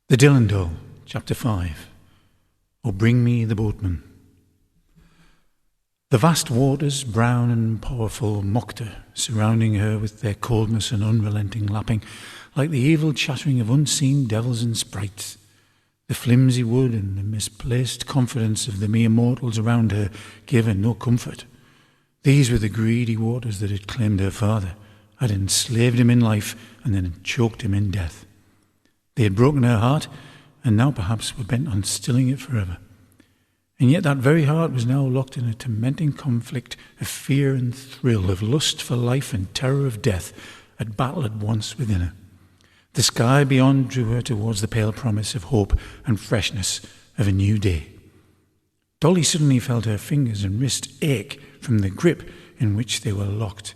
The Dillen Doll, Chapter 5. O bring me the boatman. The vast waters, brown and powerful, mocked her, surrounding her with their coldness and unrelenting lapping, like the evil chattering of unseen devils and sprites. The flimsy wood and the misplaced confidence of the mere mortals around her gave her no comfort. These were the greedy waters that had claimed her father, had enslaved him in life, and then had choked him in death. They had broken her heart, and now perhaps were bent on stilling it forever. And yet that very heart was now locked in a tormenting conflict of fear and thrill, of lust for life and terror of death, at battle at once within her. The sky beyond drew her towards the pale promise of hope and freshness of a new day. Dolly suddenly felt her fingers and wrist ache from the grip in which they were locked,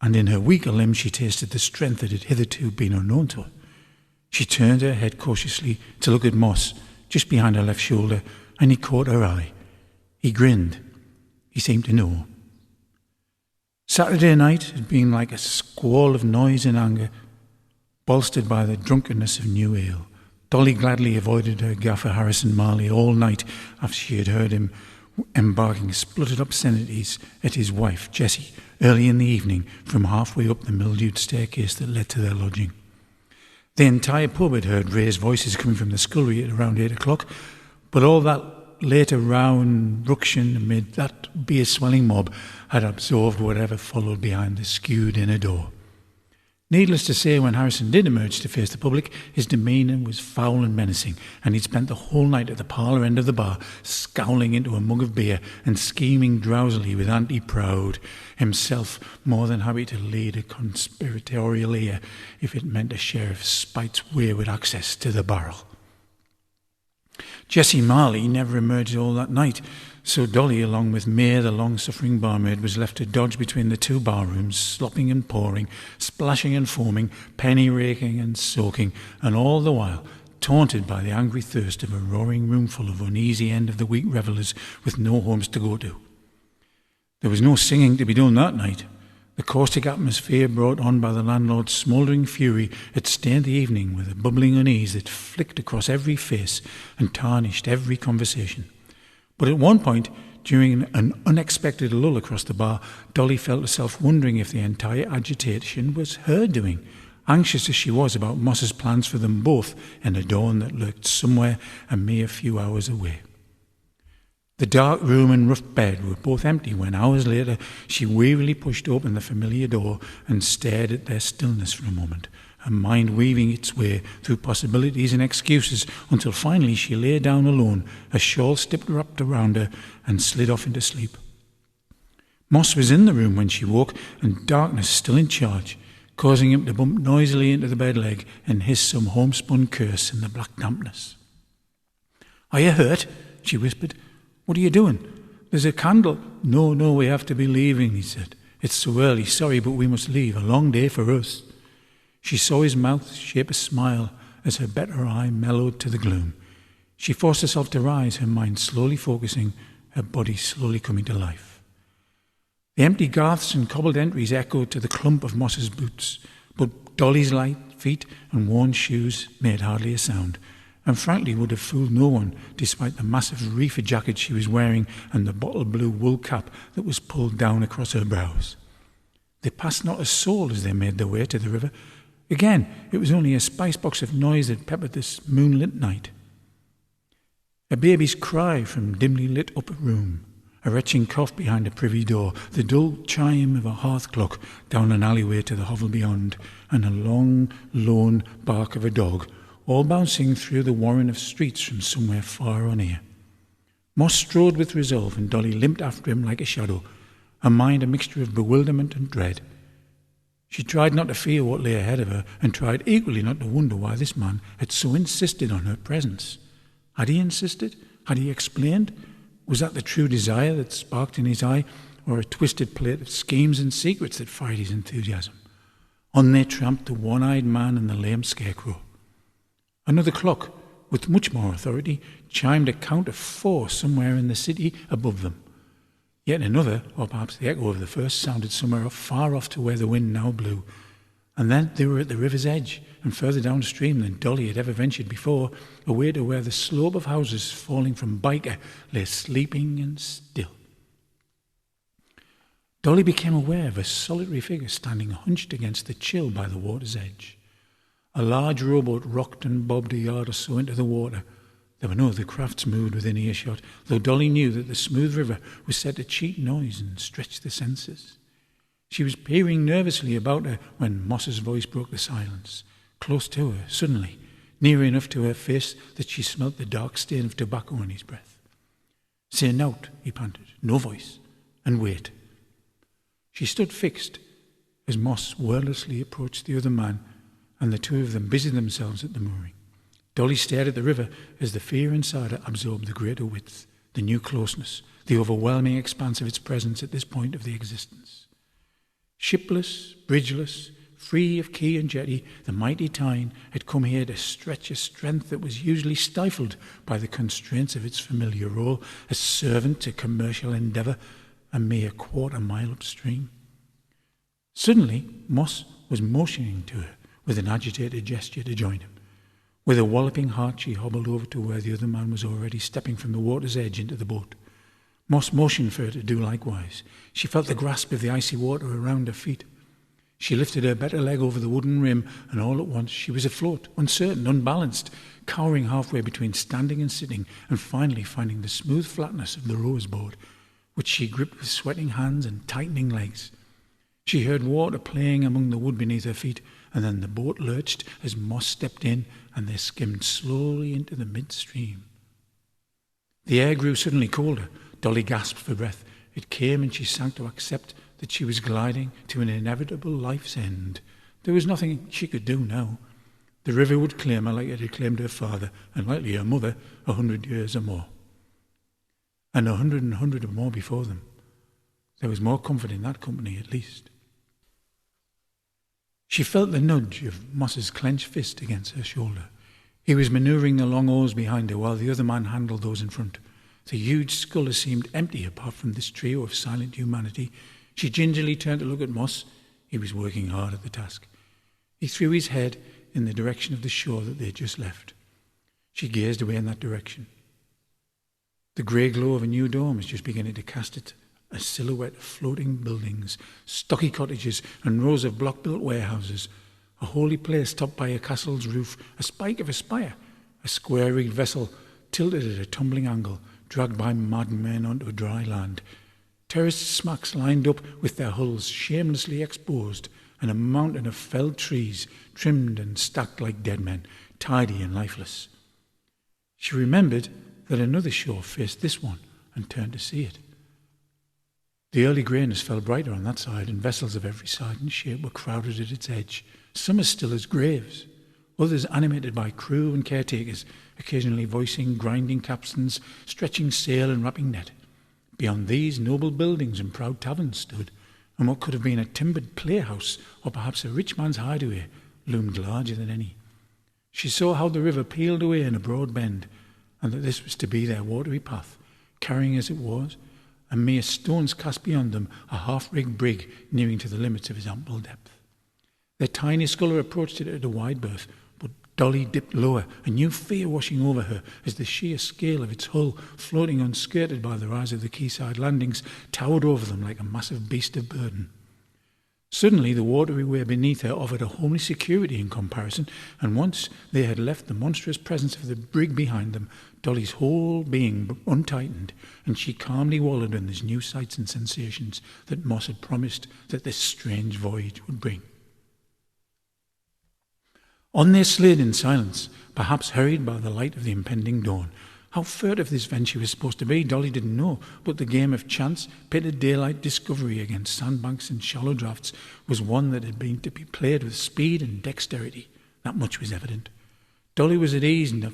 and in her weaker limbs she tasted the strength that had hitherto been unknown to her. She turned her head cautiously to look at Moss, just behind her left shoulder, and he caught her eye. He grinned. He seemed to know. Saturday night had been like a squall of noise and anger, bolstered by the drunkenness of new ale. Dolly gladly avoided her gaffer Harrison Marley all night after she had heard him embarking spluttered obscenities at his wife, Jessie, early in the evening from halfway up the mildewed staircase that led to their lodging. The entire pub had heard raised voices coming from the scullery at around 8 o'clock, but all that later round ruction amid that beer-swelling mob had absorbed whatever followed behind the skewed inner door. Needless to say, when Harrison did emerge to face the public, his demeanour was foul and menacing, and he'd spent the whole night at the parlour end of the bar, scowling into a mug of beer and scheming drowsily with Auntie Proud, himself more than happy to lead a conspiratorial ear if it meant a share of Spite's wayward access to the barrel. Jessie Marley never emerged all that night, so Dolly, along with May, the long-suffering barmaid, was left to dodge between the two barrooms, slopping and pouring, splashing and foaming, penny-raking and soaking, and all the while taunted by the angry thirst of a roaring roomful of uneasy end-of-the-week revellers with no homes to go to. There was no singing to be done that night. The caustic atmosphere brought on by the landlord's smouldering fury had stained the evening with a bubbling unease that flicked across every face and tarnished every conversation. But at one point, during an unexpected lull across the bar, Dolly felt herself wondering if the entire agitation was her doing, anxious as she was about Moss's plans for them both in a dawn that lurked somewhere a mere few hours away. The dark room and rough bed were both empty when, hours later, she wearily pushed open the familiar door and stared at their stillness for a moment, her mind weaving its way through possibilities and excuses until finally she lay down alone, a shawl still wrapped around her, and slid off into sleep. Moss was in the room when she woke, and darkness still in charge, causing him to bump noisily into the bed leg and hiss some homespun curse in the black dampness. "Are you hurt?" she whispered. "What are you doing? There's a candle." No, we have to be leaving," he said. "It's so early, sorry, but we must leave. A long day for us." She saw his mouth shape a smile as her better eye mellowed to the gloom. She forced herself to rise, her mind slowly focusing, her body slowly coming to life. The empty garths and cobbled entries echoed to the clump of Moss's boots, but Dolly's light feet and worn shoes made hardly a sound, and frankly would have fooled no one, despite the massive reefer jacket she was wearing and the bottle blue wool cap that was pulled down across her brows. They passed not a soul as they made their way to the river. Again, it was only a spice box of noise that peppered this moonlit night. A baby's cry from dimly lit upper room, a retching cough behind a privy door, the dull chime of a hearth clock down an alleyway to the hovel beyond, and a long, lone bark of a dog, all bouncing through the warren of streets from somewhere far on here. Moss strode with resolve, and Dolly limped after him like a shadow, her mind a mixture of bewilderment and dread. She tried not to fear what lay ahead of her, and tried equally not to wonder why this man had so insisted on her presence. Had he insisted? Had he explained? Was that the true desire that sparked in his eye, or a twisted plate of schemes and secrets that fired his enthusiasm? On they tramped the one-eyed man and the lame scarecrow. Another clock, with much more authority, chimed a count of 4 somewhere in the city above them. Yet another, or perhaps the echo of the first, sounded somewhere far off to where the wind now blew, And then they were at the river's edge, and further downstream than Dolly had ever ventured before, away to where the slope of houses falling from Byker lay sleeping and still. Dolly became aware of a solitary figure standing hunched against the chill by the water's edge. A large rowboat rocked and bobbed a yard or so into the water. There were no other crafts moved within earshot, though Dolly knew that the smooth river was set to cheat noise and stretch the senses. She was peering nervously about her when Moss's voice broke the silence. Close to her, suddenly, near enough to her face that she smelt the dark stain of tobacco on his breath. "Say nought," he panted, "no voice, and wait." She stood fixed as Moss wordlessly approached the other man, and the two of them busied themselves at the mooring. Dolly stared at the river as the fear inside her absorbed the greater width, the new closeness, the overwhelming expanse of its presence at this point of the existence. Shipless, bridgeless, free of quay and jetty, the mighty Tyne had come here to stretch a strength that was usually stifled by the constraints of its familiar role as servant to commercial endeavour a mere quarter-mile upstream. Suddenly, Moss was motioning to her with an agitated gesture to join him. With a walloping heart, she hobbled over to where the other man was already stepping from the water's edge into the boat. Moss motioned for her to do likewise. She felt the grasp of the icy water around her feet. She lifted her better leg over the wooden rim, and all at once she was afloat, uncertain, unbalanced, cowering halfway between standing and sitting, and finally finding the smooth flatness of the rower's boat, which she gripped with sweating hands and tightening legs. She heard water playing among the wood beneath her feet, and then the boat lurched as Moss stepped in, and they skimmed slowly into the midstream. The air grew suddenly colder. Dolly gasped for breath. It came, and she sank to accept that she was gliding to an inevitable life's end. There was nothing she could do now. The river would claim her like it had claimed her father, and likely her mother, 100 years or more. And 100 or more before them. There was more comfort in that company, at least. She felt the nudge of Moss's clenched fist against her shoulder. He was manoeuvring the long oars behind her while the other man handled those in front. The huge sculler seemed empty apart from this trio of silent humanity. She gingerly turned to look at Moss. He was working hard at the task. He threw his head in the direction of the shore that they had just left. She gazed away in that direction. The grey glow of a new dawn was just beginning to cast a silhouette of floating buildings, stocky cottages and rows of block-built warehouses, a holy place topped by a castle's roof, a spike of a spire, a square-rigged vessel tilted at a tumbling angle, dragged by madden men onto a dry land, terraced smacks lined up with their hulls shamelessly exposed, and a mountain of felled trees trimmed and stacked like dead men, tidy and lifeless. She remembered that another shore faced this one and turned to see it. The early greyness fell brighter on that side, and vessels of every size and shape were crowded at its edge, some as still as graves, others animated by crew and caretakers, occasionally voicing grinding capstans, stretching sail and wrapping net. Beyond these, noble buildings and proud taverns stood, and what could have been a timbered playhouse or perhaps a rich man's hideaway loomed larger than any. She saw how the river peeled away in a broad bend, and that this was to be their watery path, carrying as it was, a mere stone's cast beyond them, a half-rigged brig nearing to the limits of its ample depth. Their tiny sculler approached it at a wide berth, but Dolly dipped lower, a new fear washing over her as the sheer scale of its hull, floating unskirted by the rise of the quayside landings, towered over them like a massive beast of burden. Suddenly the watery way beneath her offered a homely security in comparison, and once they had left the monstrous presence of the brig behind them, Dolly's whole being untightened, and she calmly wallowed in these new sights and sensations that Moss had promised that this strange voyage would bring. On they slid in silence, perhaps hurried by the light of the impending dawn. How furtive this venture was supposed to be, Dolly didn't know, but the game of chance, pitted daylight discovery against sandbanks and shallow draughts was one that had been to be played with speed and dexterity. That much was evident. Dolly was at ease enough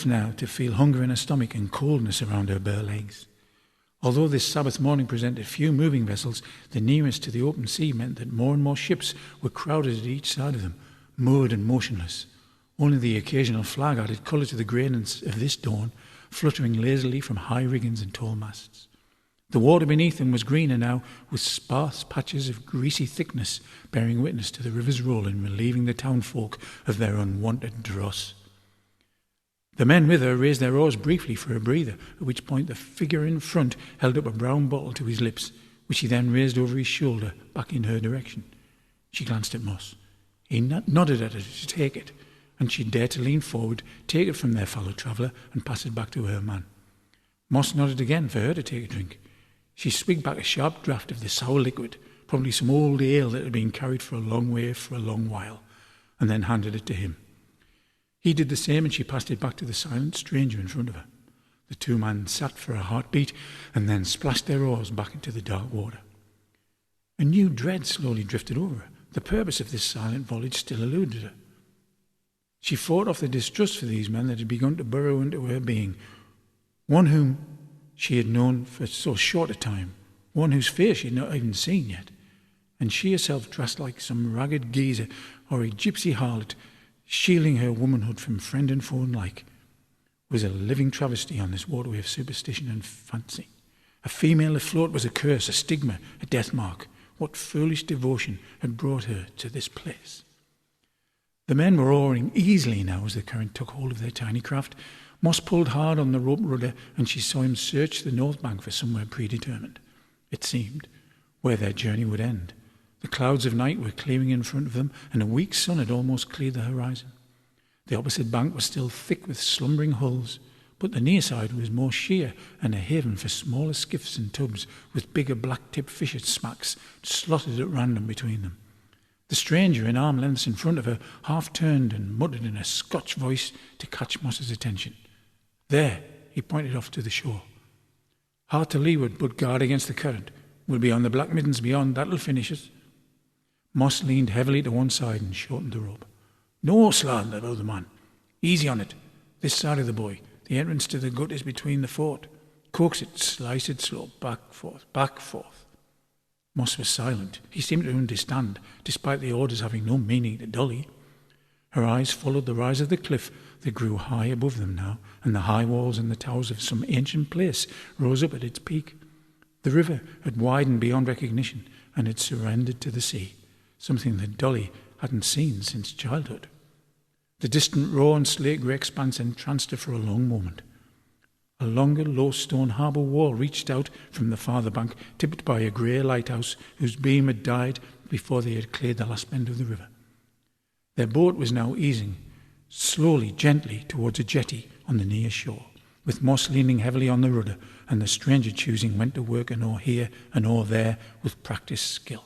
now to feel hunger in her stomach and coldness around her bare legs. Although this Sabbath morning presented few moving vessels, the nearest to the open sea meant that more and more ships were crowded at each side of them, moored and motionless. Only the occasional flag added colour to the greyness of this dawn, fluttering lazily from high riggings and tall masts. The water beneath them was greener now, with sparse patches of greasy thickness bearing witness to the river's roll and relieving the townfolk of their unwonted dross. The men with her raised their oars briefly for a breather, at which point the figure in front held up a brown bottle to his lips, which he then raised over his shoulder back in her direction. She glanced at Moss. He nodded at her to take it, and she dared to lean forward, take it from their fellow traveller, and pass it back to her man. Moss nodded again for her to take a drink. She swigged back a sharp draught of the sour liquid, probably some old ale that had been carried for a long way for a long while, and then handed it to him. He did the same, and she passed it back to the silent stranger in front of her. The two men sat for a heartbeat and then splashed their oars back into the dark water. A new dread slowly drifted over her. The purpose of this silent voyage still eluded her. She fought off the distrust for these men that had begun to burrow into her being, one whom she had known for so short a time, one whose face she had not even seen yet, and she herself dressed like some ragged geezer or a gypsy harlot, shielding her womanhood from friend and foe alike, was a living travesty on this waterway of superstition and fancy. A female afloat was a curse, a stigma, a death mark. What foolish devotion had brought her to this place? The men were oaring easily now as the current took hold of their tiny craft. Moss pulled hard on the rope rudder, and she saw him search the north bank for somewhere predetermined, it seemed, where their journey would end. The clouds of night were clearing in front of them, and a weak sun had almost cleared the horizon. The opposite bank was still thick with slumbering hulls, but the near side was more sheer and a haven for smaller skiffs and tubs with bigger black-tipped fisher smacks slotted at random between them. The stranger, in arm lengths in front of her, half turned and muttered in a Scotch voice to catch Moss's attention. "There," he pointed off to the shore. "Hard to leeward, but guard against the current. We'll be on the black middens beyond, that'll finish us." Moss leaned heavily to one side and shortened the rope. "No slander about the man. Easy on it. This side of the boy. The entrance to the gut is between the fort. Coax it, slice it slow, back, forth, back, forth." Moss was silent. He seemed to understand, despite the orders having no meaning to Dolly. Her eyes followed the rise of the cliff that grew high above them now, and the high walls and the towers of some ancient place rose up at its peak. The river had widened beyond recognition and had surrendered to the sea, something that Dolly hadn't seen since childhood. The distant raw and slate-grey expanse entranced her for a long moment. A longer, low stone harbour wall reached out from the farther bank, tipped by a grey lighthouse whose beam had died before they had cleared the last bend of the river. Their boat was now easing slowly, gently, towards a jetty on the near shore, with Moss leaning heavily on the rudder, and the stranger choosing when to work an oar here, an oar there, with practised skill.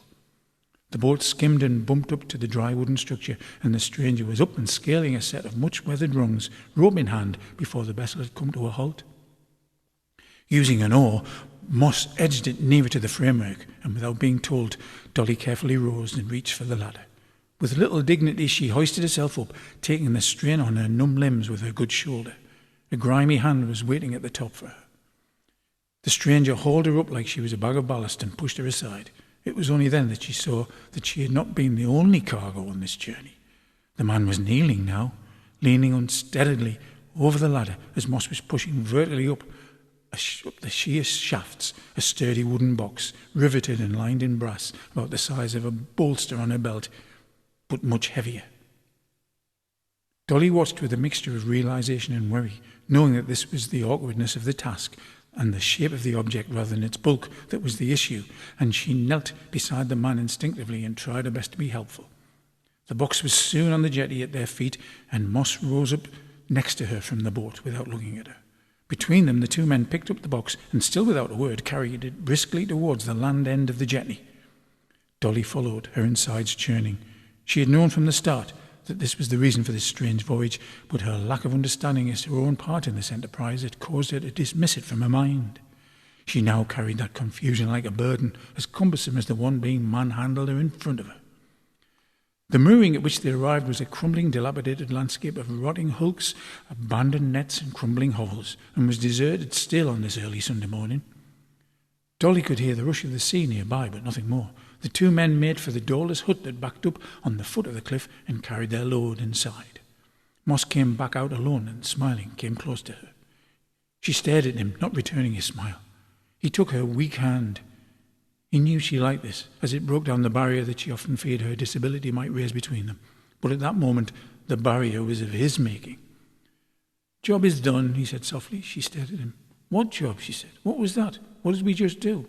The boat skimmed and bumped up to the dry wooden structure, and the stranger was up and scaling a set of much weathered rungs, rope in hand, before the vessel had come to a halt. Using an oar, Moss edged it nearer to the framework, and without being told, Dolly carefully rose and reached for the ladder. With little dignity she hoisted herself up, taking the strain on her numb limbs with her good shoulder. A grimy hand was waiting at the top for her. The stranger hauled her up like she was a bag of ballast and pushed her aside. It was only then that she saw that she had not been the only cargo on this journey. The man was kneeling now, leaning unsteadily over the ladder as Moss was pushing vertically up the sheer shafts, a sturdy wooden box, riveted and lined in brass, about the size of a bolster on her belt, but much heavier. Dolly watched with a mixture of realization and worry, knowing that this was the awkwardness of the task and the shape of the object rather than its bulk that was the issue, and she knelt beside the man instinctively and tried her best to be helpful. The box was soon on the jetty at their feet, and Moss rose up next to her from the boat without looking at her. Between them, the two men picked up the box and, still without a word, carried it briskly towards the land end of the jetty. Dolly followed, her insides churning. She had known from the start that this was the reason for this strange voyage, but her lack of understanding as to her own part in this enterprise had caused her to dismiss it from her mind. She now carried that confusion like a burden, as cumbersome as the one being manhandled in front of her. The mooring at which they arrived was a crumbling, dilapidated landscape of rotting hulks, abandoned nets and crumbling hovels, and was deserted still on this early Sunday morning. Dolly could hear the rush of the sea nearby, but nothing more. The two men made for the doorless hut that backed up on the foot of the cliff and carried their load inside. Moss came back out alone and, smiling, came close to her. She stared at him, not returning his smile. He took her weak hand. He knew she liked this, as it broke down the barrier that she often feared her disability might raise between them. But at that moment, the barrier was of his making. "Job is done," he said softly. She stared at him. "What job?" she said. "What was that? What did we just do?"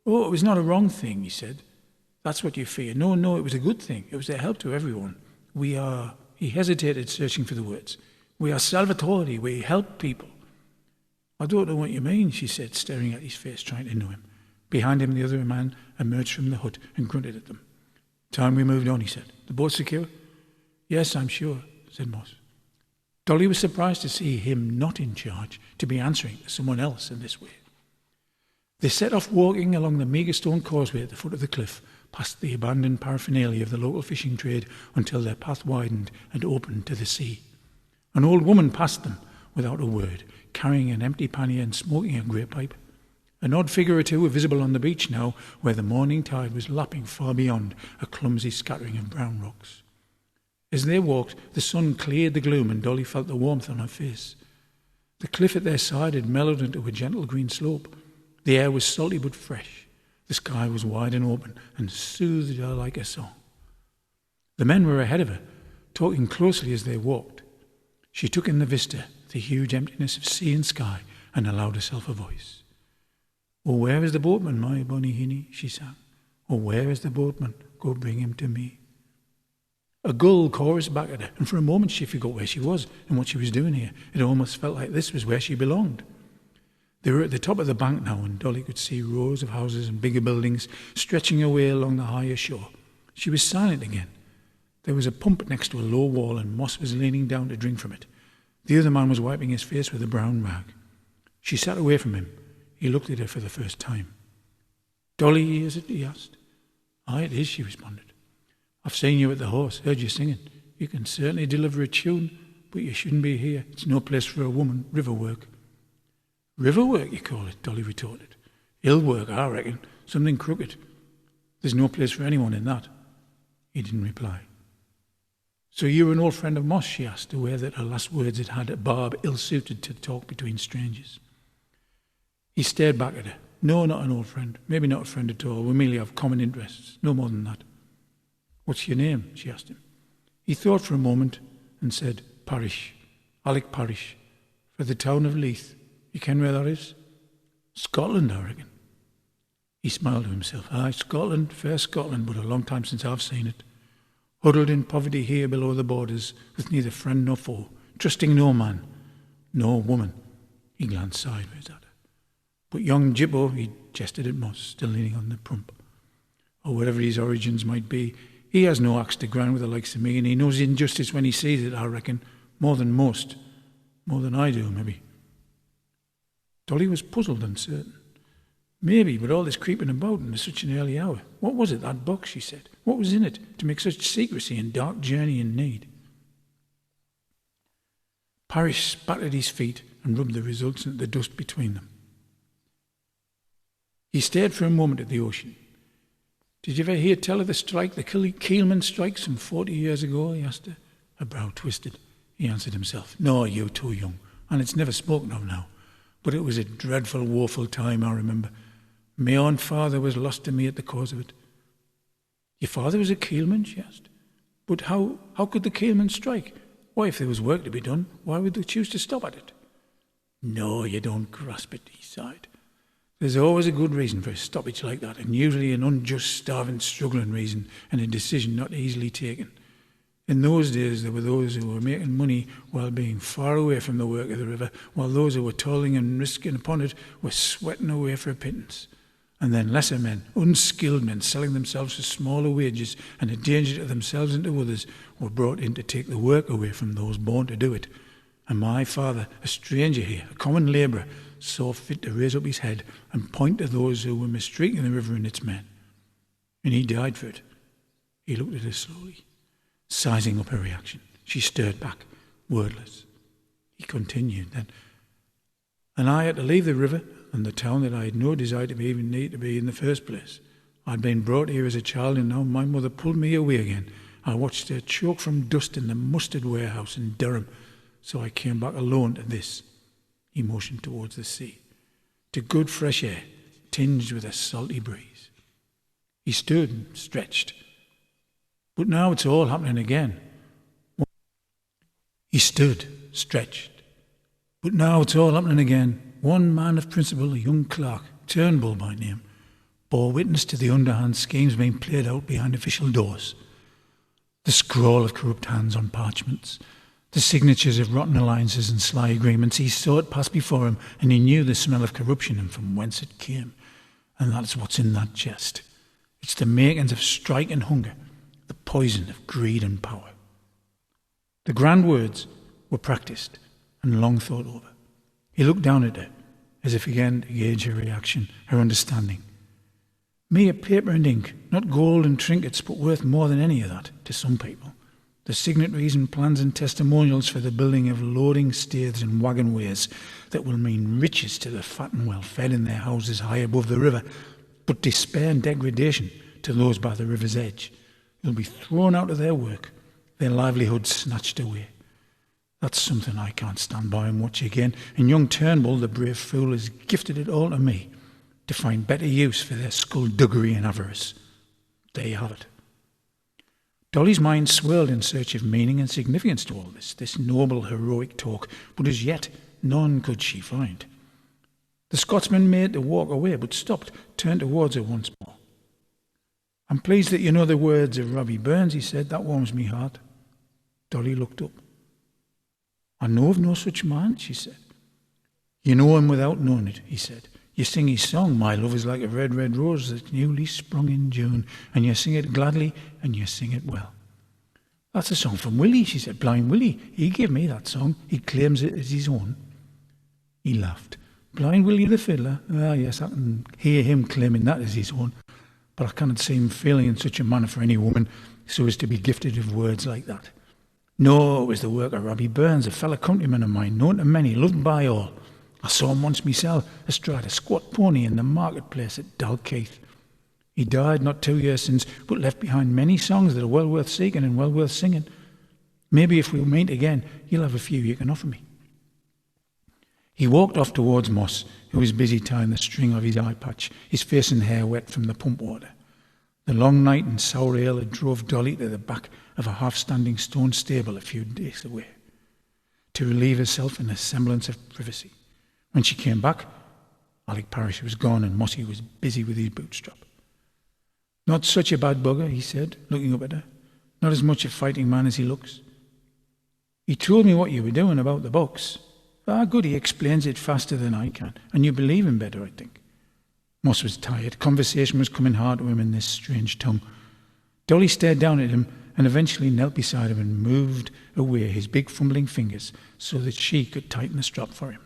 "Oh, it was not a wrong thing," he said. "That's what you fear." No, it was a good thing. It was a help to everyone. We are," he hesitated, searching for the words. "We are salvatori. We help people." "I don't know what you mean," she said, staring at his face, trying to know him. Behind him, the other man emerged from the hut and grunted at them. "Time we moved on," he said. "The boat secure?" "Yes, I'm sure," said Moss. Dolly was surprised to see him not in charge, to be answering to someone else in this way. They set off walking along the meagre stone causeway at the foot of the cliff, past the abandoned paraphernalia of the local fishing trade, until their path widened and opened to the sea. An old woman passed them, without a word, carrying an empty pannier and smoking a grey pipe. An odd figure or two were visible on the beach now, where the morning tide was lapping far beyond a clumsy scattering of brown rocks. As they walked, the sun cleared the gloom and Dolly felt the warmth on her face. The cliff at their side had mellowed into a gentle green slope. The air was salty but fresh. The sky was wide and open and soothed her like a song. The men were ahead of her, talking closely as they walked. She took in the vista, the huge emptiness of sea and sky, and allowed herself a voice. "Oh, where is the boatman, my bonny hinny?" she sang. "Oh, where is the boatman? Go bring him to me." A gull chorused back at her, and for a moment she forgot where she was and what she was doing here. It almost felt like this was where she belonged. They were at the top of the bank now, and Dolly could see rows of houses and bigger buildings stretching away along the higher shore. She was silent again. There was a pump next to a low wall, and Moss was leaning down to drink from it. The other man was wiping his face with a brown rag. She sat away from him. He looked at her for the first time. "Dolly, is it?" he asked. "Aye, it is," she responded. "I've seen you at the horse, heard you singing. You can certainly deliver a tune, but you shouldn't be here. It's no place for a woman, river work." "River work, you call it?" Dolly retorted. "Ill work, I reckon. Something crooked. There's no place for anyone in that." He didn't reply. "So you're an old friend of Moss?" she asked, aware that her last words had had a barb ill-suited to talk between strangers. He stared back at her. "No, not an old friend. Maybe not a friend at all. We merely have common interests. No more than that." "What's your name?" she asked him. He thought for a moment and said, "Parish. Alec Parish. For the town of Leith. You ken where that is?" "Scotland, I reckon." He smiled to himself. "Aye, Scotland, fair Scotland, but a long time since I've seen it. Huddled in poverty here below the borders, with neither friend nor foe, trusting no man, no woman." He glanced sideways at her. "But young Jippo," he jested at Moss, still leaning on the pump, "or whatever his origins might be, he has no axe to grind with the likes of me, and he knows injustice when he sees it, I reckon, more than most. More than I do, maybe." Dolly was puzzled and uncertain. "Maybe, but all this creeping about at such an early hour. What was it, that box?" she said. "What was in it to make such secrecy and dark journey in need?" Parish spat at his feet and rubbed the results into the dust between them. He stared for a moment at the ocean. "Did you ever hear tell of the strike, the Keelman strike, some 40 years ago?" he asked her. Her brow twisted. He answered himself. "No, you're too young, and it's never spoken of now. But it was a dreadful, woeful time, I remember. My own father was lost to me at the cause of it." "Your father was a keelman?" she asked. "But how could the keelman strike? Why, if there was work to be done, why would they choose to stop at it?" "No, you don't grasp it," he sighed. "There's always a good reason for a stoppage like that, and usually an unjust, starving, struggling reason, and a decision not easily taken. In those days there were those who were making money while being far away from the work of the river, while those who were toiling and risking upon it were sweating away for a pittance. And then lesser men, unskilled men, selling themselves for smaller wages and a danger to themselves and to others, were brought in to take the work away from those born to do it. And my father, a stranger here, a common labourer, saw fit to raise up his head and point to those who were mistreating the river and its men. And he died for it." He looked at her slowly, sizing up her reaction. She stirred back, wordless. He continued then, "And I had to leave the river and the town that I had no desire to even need to be in the first place. I'd been brought here as a child, and now my mother pulled me away again. I watched her choke from dust in the mustard warehouse in Durham, so I came back alone to this." He motioned towards the sea. to good fresh air, tinged with a salty breeze. He stood and stretched. But now it's all happening again. He stood, stretched. But now it's all happening again. One man of principle, a young clerk, Turnbull by name, bore witness to the underhand schemes being played out behind official doors. The scrawl of corrupt hands on parchments, the signatures of rotten alliances and sly agreements. He saw it pass before him, and he knew the smell of corruption and from whence it came. And that's what's in that chest. It's the makings of strike and hunger, the poison of greed and power. The grand words were practised and long thought over. He looked down at her, as if again to gauge her reaction, her understanding. Mere paper and ink, not gold and trinkets, but worth more than any of that to some people. The signatories and plans and testimonials for the building of loading staiths and waggonways that will mean riches to the fat and well-fed in their houses high above the river, but despair and degradation to those by the river's edge. They'll be thrown out of their work, their livelihood snatched away. That's something I can't stand by and watch again, and young Turnbull, the brave fool, has gifted it all to me to find better use for their skullduggery and avarice. There you have it. Dolly's mind swirled in search of meaning and significance to all this noble, heroic talk, but as yet none could she find. The Scotsman made to walk away, but stopped, turned towards her once more. I'm pleased that you know the words of Robbie Burns, he said. That warms me heart. Dolly looked up. I know of no such man, she said. You know him without knowing it, he said. You sing his song, My Love is Like a Red, Red Rose That's Newly Sprung in June, and you sing it gladly, and you sing it well. That's a song from Willie, she said. Blind Willie, he gave me that song. He claims it as his own. He laughed. Blind Willie the fiddler? Ah, yes, I can hear him claiming that as his own, but I cannot see him feeling in such a manner for any woman so as to be gifted of words like that. No, it was the work of Robbie Burns, a fellow countryman of mine, known to many, loved by all. I saw him once myself, astride a squat pony in the marketplace at Dalkeith. He died not 2 years since, but left behind many songs that are well worth seeking and well worth singing. Maybe if we meet again, you'll have a few you can offer me. He walked off towards Moss, who was busy tying the string of his eye patch, his face and hair wet from the pump water. The long night and sour ale had drove Dolly to the back of a half-standing stone stable a few days away, to relieve herself in a semblance of privacy. When she came back, Alec Parrish was gone and Mossy was busy with his bootstrap. Not such a bad bugger, he said, looking up at her. Not as much a fighting man as he looks. He told me what you were doing about the box. Ah, good, he explains it faster than I can, and you believe him better, I think. Moss was tired. Conversation was coming hard to him in this strange tongue. Dolly stared down at him and eventually knelt beside him and moved away his big fumbling fingers so that she could tighten the strap for him.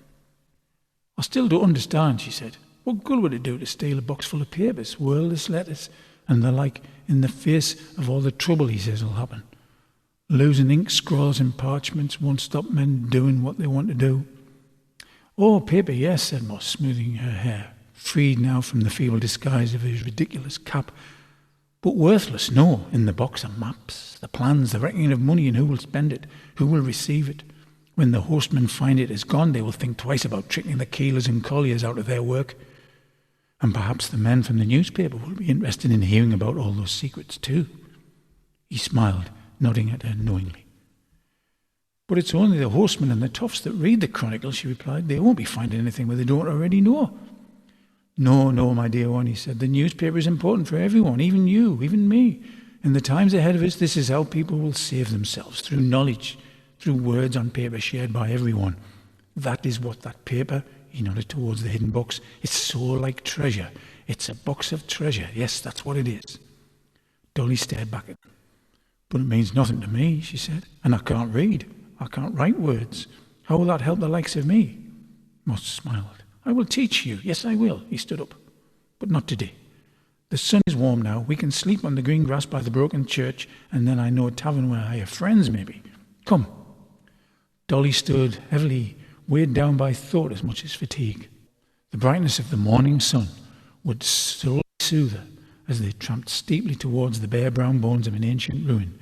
I still don't understand, she said. What good would it do to steal a box full of papers, wordless letters, and the like, in the face of all the trouble he says will happen? Losing ink, scrawls and parchments won't stop men doing what they want to do. Oh, paper, yes, said Moss, smoothing her hair, freed now from the feeble disguise of his ridiculous cap. But worthless, no. In the box are maps, the plans, the reckoning of money and who will spend it, who will receive it. When the horsemen find it is gone, they will think twice about tricking the keelers and colliers out of their work. And perhaps the men from the newspaper will be interested in hearing about all those secrets too. He smiled, nodding at her knowingly. But it's only the horsemen and the toughs that read the Chronicle, she replied. They won't be finding anything where they don't already know. No, my dear one, he said. The newspaper is important for everyone, even you, even me. In the times ahead of us, this is how people will save themselves, through knowledge, through words on paper shared by everyone. That is what that paper, he nodded towards the hidden box, it's so like treasure. It's a box of treasure. Yes, that's what it is. Dolly stared back at him. But it means nothing to me, she said, and I can't read. I can't write words. How will that help the likes of me? Moss smiled. I will teach you. Yes, I will. He stood up. But not today. The sun is warm now. We can sleep on the green grass by the broken church, and then I know a tavern where I have friends, maybe. Come. Dolly stood heavily, weighed down by thought as much as fatigue. The brightness of the morning sun would slowly soothe her as they tramped steeply towards the bare brown bones of an ancient ruin.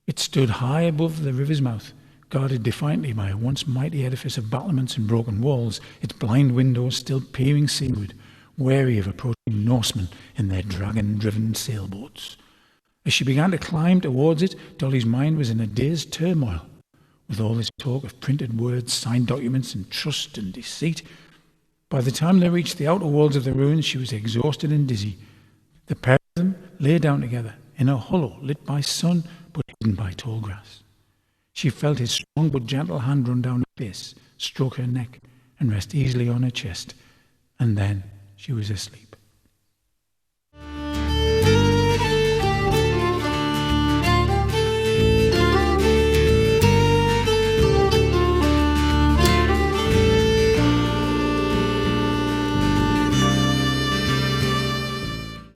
It stood high above the river's mouth, guarded defiantly by a once mighty edifice of battlements and broken walls, its blind windows still peering seaward, wary of approaching Norsemen in their dragon-driven sailboats. As she began to climb towards it, Dolly's mind was in a dazed turmoil. With all this talk of printed words, signed documents, and trust and deceit, by the time they reached the outer walls of the ruins, she was exhausted and dizzy. The pair of them lay down together in a hollow lit by sun but hidden by tall grass. She felt his strong but gentle hand run down her face, stroke her neck, and rest easily on her chest. And then she was asleep.